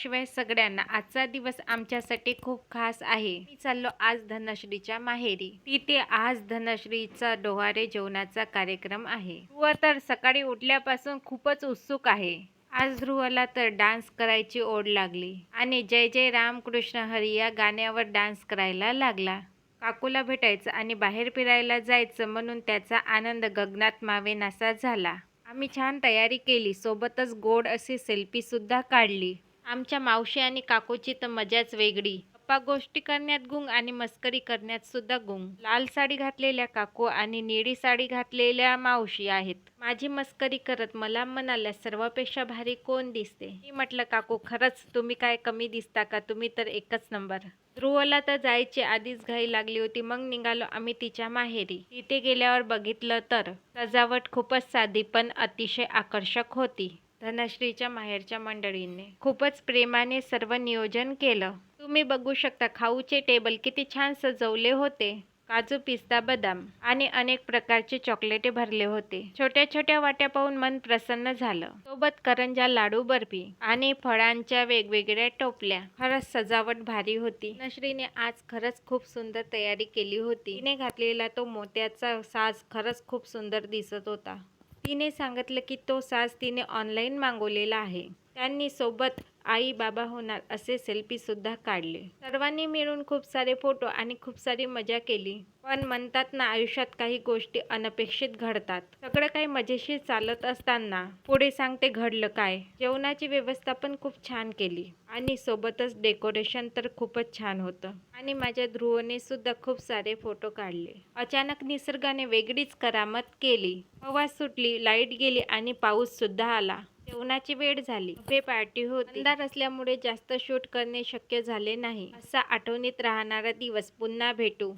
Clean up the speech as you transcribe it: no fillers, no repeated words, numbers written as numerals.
शिवाय सगळ्यांना आजचा दिवस आमच्यासाठी खूप खास आहे. मी चाललो आज धनश्रीच्या माहेरी. तिथे आज धनश्रीचा डोहाळे जेवणाचा कार्यक्रम आहे. ध्रुव तर सकाळी उठल्यापासून खूपच उत्सुक आहे. आज ध्रुवला तर डान्स करायची ओढ लागली आणि जय जय रामकृष्ण हरी या गाण्यावर डान्स करायला लागला. काकूला भेटायचं आणि बाहेर फिरायला जायचं म्हणून त्याचा आनंद गगनात मावेनासा झाला. आम्ही छान तयारी केली, सोबतच गोड अशी सेल्फी सुद्धा काढली. आमच्या मावशी आणि काकूची तर मजाच वेगळी. गप्पा गोष्टी करण्यात गुंग आणि मस्करी करण्यात सुद्धा गुंग. लाल साडी घातलेल्या काकू आणि निळी साडी घातलेल्या मावशी आहेत. माझी मस्करी करत मला म्हणाल्या, सर्वापेक्षा भारी कोण दिसते? मी म्हटलं, काकू खरंच तुम्ही काय कमी दिसता का? तुम्ही तर एकच नंबर. ध्रुवला तर जायची आधीच घाई लागली होती. मग निघालो आम्ही तिच्या माहेरी. तिथे गेल्यावर बघितलं तर सजावट खूपच साधी पण अतिशय आकर्षक होती. धनश्रीच्या माहेरच्या मंडळींनी खूपच प्रेमाने सर्व नियोजन केलं. तुम्ही बघू शकता खाऊचे टेबल किती छान सजवले होते. काजू, पिस्ता, बदाम आणि अनेक प्रकारचे चॉकलेटे भरले होते. छोट्या छोट्या वाट्या पाहून मन प्रसन्न झालं. सोबत करंजा, लाडू, बर्फी आणि फळांच्या वेगवेगळ्या टोपल्या. खरंच सजावट भारी होती. नश्रीने आज खरंच खूप सुंदर तयारी केली होती. तिने घातलेला तो मोत्याचा साज खरंच खूप सुंदर दिसत होता. तिने सांगितलं की तो साज तिने ऑनलाईन मागवलेला आहे. त्यांनी सोबत आई बाबा होणार असे सेल्फी सुद्धा काढले. सर्वांनी मिळून खूप सारे फोटो आणि खूप सारी मजा केली. पण म्हणतात ना, आयुष्यात काही गोष्टी अनपेक्षित घडतात. सगळं काही मजेशीर चालत असताना पुढे सांगते घडलं काय. जेवणाची व्यवस्था पण खूप छान केली आणि सोबतच डेकोरेशन तर खूपच छान होतं. आणि माझ्या ध्रुवने सुद्धा खूप सारे फोटो काढले. अचानक निसर्गाने वेगळीच करामत केली. हवा सुटली, लाईट गेली आणि पाऊस सुद्धा आला. जेवणाची वेळ झाली. बफे पार्टी होती. अंधार असल्यामुळे जास्त शूट करणे शक्य झाले नाही. असा आठवणीत राहणारा दिवस. पुन्हा भेटू.